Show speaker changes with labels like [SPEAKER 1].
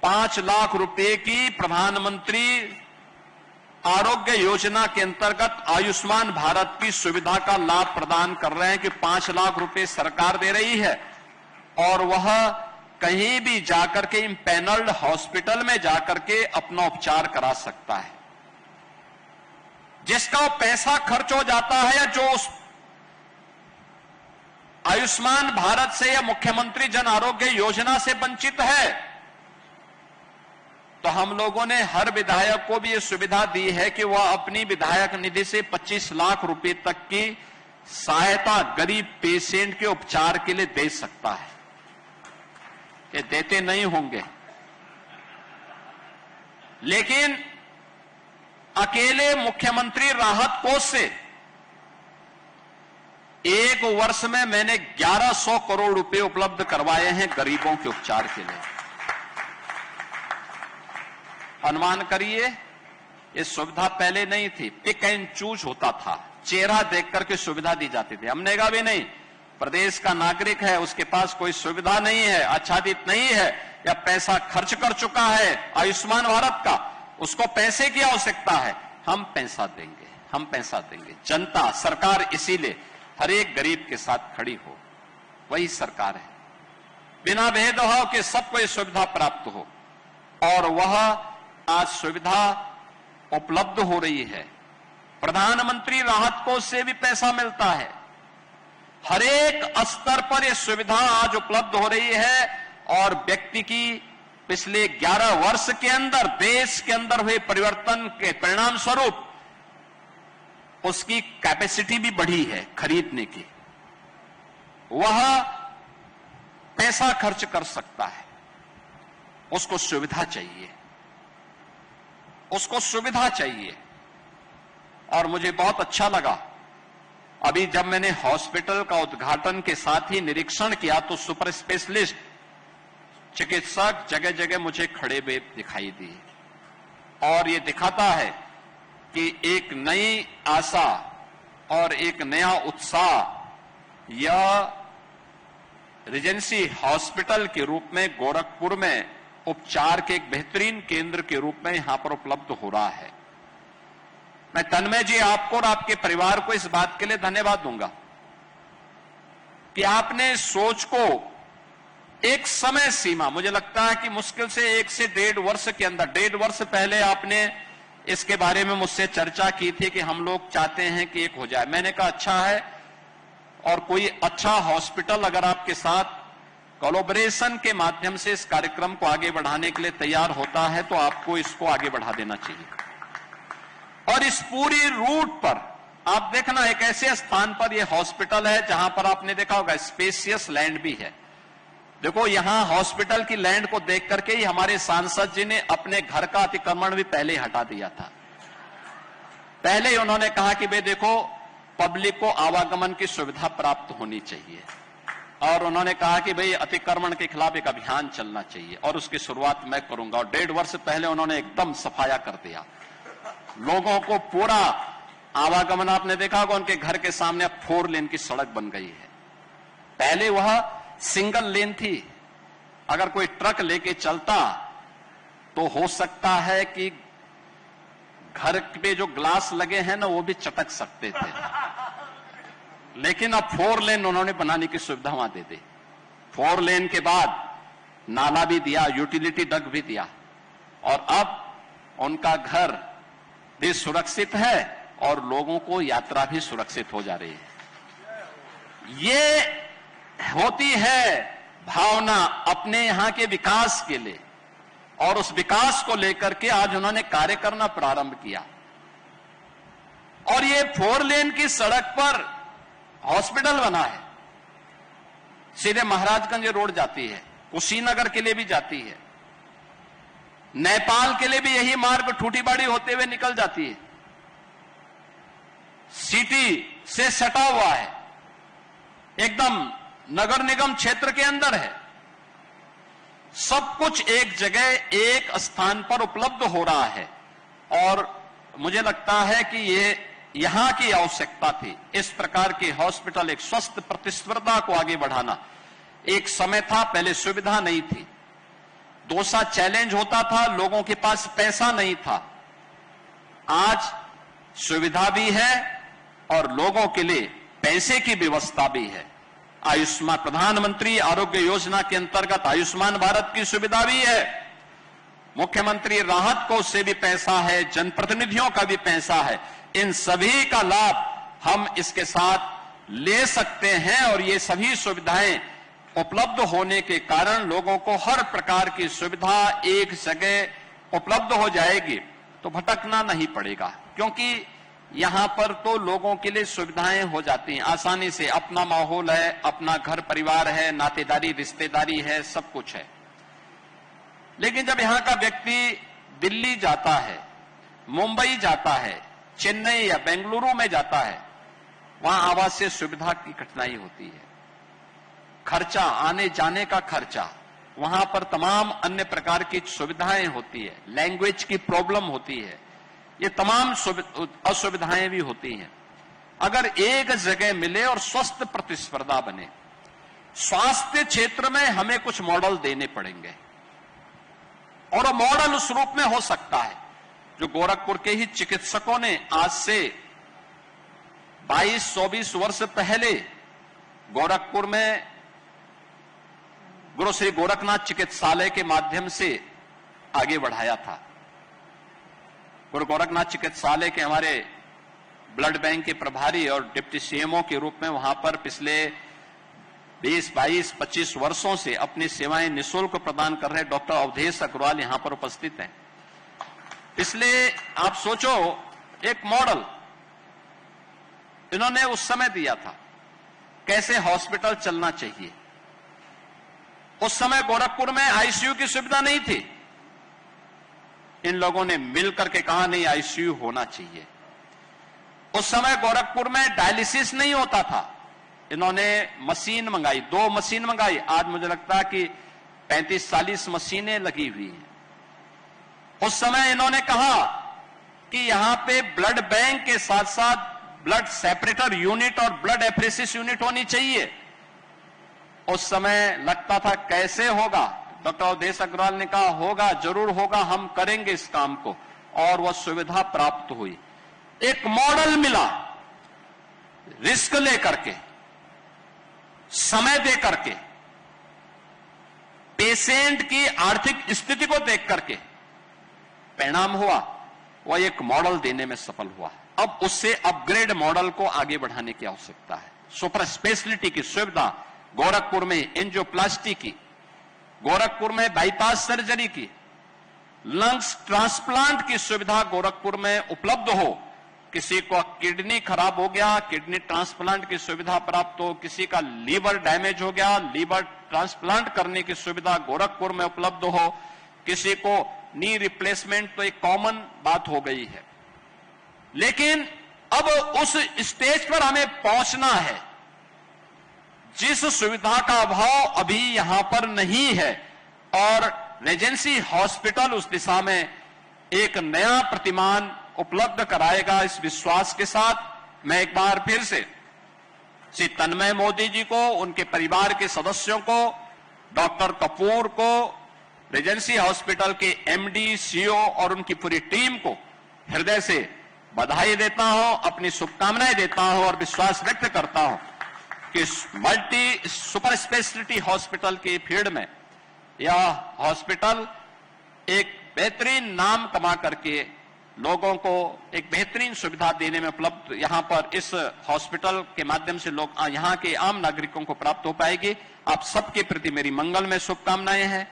[SPEAKER 1] 5 लाख रुपए की प्रधानमंत्री आरोग्य योजना के अंतर्गत आयुष्मान भारत की सुविधा का लाभ प्रदान कर रहे हैं कि 5 लाख रुपए सरकार दे रही है और वह कहीं भी जाकर के इम्पैनल्ड हॉस्पिटल में जाकर के अपना उपचार करा सकता है। जिसका पैसा खर्च हो जाता है या जो उस आयुष्मान भारत से या मुख्यमंत्री जन आरोग्य योजना से वंचित है, तो हम लोगों ने हर विधायक को भी यह सुविधा दी है कि वह अपनी विधायक निधि से 25 लाख रुपए तक की सहायता गरीब पेशेंट के उपचार के लिए दे सकता है। ये देते नहीं होंगे, लेकिन अकेले मुख्यमंत्री राहत कोष से एक वर्ष में मैंने 1100 करोड़ रुपए उपलब्ध करवाए हैं गरीबों के उपचार के लिए। अनुमान करिए, ये सुविधा पहले नहीं थी, पिक एंड चूज होता था, चेहरा देख करके सुविधा दी जाती थी। हमने कहा भी नहीं, प्रदेश का नागरिक है, उसके पास कोई सुविधा नहीं है, आच्छादित नहीं है या पैसा खर्च कर चुका है आयुष्मान भारत का, उसको पैसे की आवश्यकता है, हम पैसा देंगे, हम पैसा देंगे। जनता, सरकार इसीलिए हर एक गरीब के साथ खड़ी हो, वही सरकार है। बिना भेदभाव के सबको ये सुविधा प्राप्त हो, और वह आज सुविधा उपलब्ध हो रही है। प्रधानमंत्री राहत कोष से भी पैसा मिलता है। हर एक स्तर पर यह सुविधा आज उपलब्ध हो रही है और व्यक्ति की पिछले 11 वर्ष के अंदर देश के अंदर हुए परिवर्तन के परिणाम स्वरूप उसकी कैपेसिटी भी बढ़ी है खरीदने की। वह पैसा खर्च कर सकता है, उसको सुविधा चाहिए, उसको सुविधा चाहिए। और मुझे बहुत अच्छा लगा, अभी जब मैंने हॉस्पिटल का उद्घाटन के साथ ही निरीक्षण किया तो सुपर स्पेशलिस्ट चिकित्सक जगह जगह मुझे खड़े हुए दिखाई दिए, और ये दिखाता है कि एक नई आशा और एक नया उत्साह यह रीजेंसी हॉस्पिटल के रूप में गोरखपुर में उपचार के एक बेहतरीन केंद्र के रूप में यहां पर उपलब्ध हो रहा है। मैं तन्मय जी आपको और आपके परिवार को इस बात के लिए धन्यवाद दूंगा कि आपने इस सोच को एक समय सीमा, मुझे लगता है कि मुश्किल से 1 से 1.5 वर्ष के अंदर, 1.5 वर्ष पहले आपने इसके बारे में मुझसे चर्चा की थी कि हम लोग चाहते हैं कि एक हो जाए। मैंने कहा अच्छा है, और कोई अच्छा हॉस्पिटल अगर आपके साथ कोलैबोरेशन के माध्यम से इस कार्यक्रम को आगे बढ़ाने के लिए तैयार होता है तो आपको इसको आगे बढ़ा देना चाहिए। और इस पूरी रूट पर आप देखना, एक ऐसे स्थान पर यह हॉस्पिटल है जहां पर आपने देखा होगा स्पेशियस लैंड भी है। देखो, यहां हॉस्पिटल की लैंड को देख करके ही हमारे सांसद जी ने अपने घर का अतिक्रमण भी पहले हटा दिया था। पहले ही उन्होंने कहा कि भाई देखो, पब्लिक को आवागमन की सुविधा प्राप्त होनी चाहिए, और उन्होंने कहा कि भाई अतिक्रमण के खिलाफ एक अभियान चलना चाहिए और उसकी शुरुआत मैं करूंगा। और 1.5 वर्ष पहले उन्होंने एकदम सफाया कर दिया, लोगों को पूरा आवागमन, आपने देखा होगा उनके घर के सामने अब 4 लेन की सड़क बन गई है। पहले वह सिंगल लेन थी, अगर कोई ट्रक लेके चलता तो हो सकता है कि घर पे जो ग्लास लगे हैं ना वो भी चटक सकते थे, लेकिन अब 4 लेन उन्होंने बनाने की सुविधा वहां दे दी। 4 लेन के बाद नाला भी दिया, यूटिलिटी डक्ट भी दिया, और अब उनका घर भी सुरक्षित है और लोगों को यात्रा भी सुरक्षित हो जा रही है। ये होती है भावना अपने यहां के विकास के लिए, और उस विकास को लेकर के आज उन्होंने कार्य करना प्रारंभ किया। और ये 4 लेन की सड़क पर हॉस्पिटल बना है, सीधे महाराजगंज रोड जाती है, कुशीनगर के लिए भी जाती है, नेपाल के लिए भी यही मार्ग ठूठीबाड़ी होते हुए निकल जाती है, सिटी से सटा हुआ है, एकदम नगर निगम क्षेत्र के अंदर है। सब कुछ एक जगह, एक स्थान पर उपलब्ध हो रहा है, और मुझे लगता है कि ये यहां की आवश्यकता थी। इस प्रकार के हॉस्पिटल, एक स्वस्थ प्रतिस्पर्धा को आगे बढ़ाना। एक समय था पहले सुविधा नहीं थी, कोसा चैलेंज होता था, लोगों के पास पैसा नहीं था। आज सुविधा भी है और लोगों के लिए पैसे की व्यवस्था भी है। आयुष्मान प्रधानमंत्री आरोग्य योजना के अंतर्गत आयुष्मान भारत की सुविधा भी है, मुख्यमंत्री राहत कोष से भी पैसा है, जनप्रतिनिधियों का भी पैसा है। इन सभी का लाभ हम इसके साथ ले सकते हैं और ये सभी सुविधाएं उपलब्ध होने के कारण लोगों को हर प्रकार की सुविधा एक जगह उपलब्ध हो जाएगी, तो भटकना नहीं पड़ेगा। क्योंकि यहां पर तो लोगों के लिए सुविधाएं हो जाती हैं आसानी से, अपना माहौल है, अपना घर परिवार है, नातेदारी रिश्तेदारी है, सब कुछ है। लेकिन जब यहां का व्यक्ति दिल्ली जाता है, मुंबई जाता है, चेन्नई या बेंगलुरु में जाता है, वहां आवासीय सुविधा की कठिनाई होती है, खर्चा, आने जाने का खर्चा, वहां पर तमाम अन्य प्रकार की सुविधाएं होती है, लैंग्वेज की प्रॉब्लम होती है, ये तमाम असुविधाएं भी होती हैं। अगर एक जगह मिले और स्वस्थ प्रतिस्पर्धा बने, स्वास्थ्य क्षेत्र में हमें कुछ मॉडल देने पड़ेंगे और मॉडल उस रूप में हो सकता है जो गोरखपुर के ही चिकित्सकों ने आज से 22-24 वर्ष पहले गोरखपुर में गुरु श्री गोरखनाथ चिकित्सालय के माध्यम से आगे बढ़ाया था। गुरु गोरखनाथ चिकित्सालय के हमारे ब्लड बैंक के प्रभारी और डिप्टी सीएमओ के रूप में वहां पर पिछले 20-22-25 वर्षों से अपनी सेवाएं निःशुल्क प्रदान कर रहे डॉक्टर अवधेश अग्रवाल यहां पर उपस्थित हैं। इसलिए आप सोचो, एक मॉडल इन्होंने उस समय दिया था कैसे हॉस्पिटल चलना चाहिए। उस समय गोरखपुर में आईसीयू की सुविधा नहीं थी, इन लोगों ने मिलकर के कहा नहीं आईसीयू होना चाहिए। उस समय गोरखपुर में डायलिसिस नहीं होता था, इन्होंने मशीन मंगाई, 2 मशीन मंगाई, आज मुझे लगता है कि 35-40 मशीनें लगी हुई हैं। उस समय इन्होंने कहा कि यहां पे ब्लड बैंक के साथ साथ ब्लड सेपरेटर यूनिट और ब्लड एफरेसिस यूनिट होनी चाहिए। उस समय लगता था कैसे होगा, डॉक्टर अवधेश अग्रवाल ने कहा होगा, जरूर होगा, हम करेंगे इस काम को, और वह सुविधा प्राप्त हुई। एक मॉडल मिला, रिस्क लेकर के, समय दे करके, पेशेंट की आर्थिक स्थिति को देख करके परिणाम हुआ, वह एक मॉडल देने में सफल हुआ। अब उससे अपग्रेड मॉडल को आगे बढ़ाने की आवश्यकता है। सुपर स्पेशलिटी की सुविधा गोरखपुर में, एंजियोप्लास्टी की, गोरखपुर में बाईपास सर्जरी की, लंग्स ट्रांसप्लांट की सुविधा गोरखपुर में उपलब्ध हो। किसी को किडनी खराब हो गया, किडनी ट्रांसप्लांट की सुविधा प्राप्त हो, किसी का लीवर डैमेज हो गया, लीवर ट्रांसप्लांट करने की सुविधा गोरखपुर में उपलब्ध हो, किसी को नी रिप्लेसमेंट, तो एक कॉमन बात हो गई है। लेकिन अब उस स्टेज पर हमें पहुंचना है जिस सुविधा का अभाव अभी यहां पर नहीं है, और रेजेंसी हॉस्पिटल उस दिशा में एक नया प्रतिमान उपलब्ध कराएगा। इस विश्वास के साथ मैं एक बार फिर से श्री तन्मय मोदी जी को, उनके परिवार के सदस्यों को, डॉक्टर कपूर को, रेजेंसी हॉस्पिटल के एमडी, सीईओ और उनकी पूरी टीम को हृदय से बधाई देता हूं, अपनी शुभकामनाएं देता हूं और विश्वास व्यक्त करता हूं कि मल्टी सुपर स्पेशलिटी हॉस्पिटल की फील्ड में यह हॉस्पिटल एक बेहतरीन नाम कमा करके लोगों को एक बेहतरीन सुविधा देने में उपलब्ध यहां पर इस हॉस्पिटल के माध्यम से लोग यहां के आम नागरिकों को प्राप्त हो पाएगी। आप सबके प्रति मेरी मंगलमय शुभकामनाएं हैं।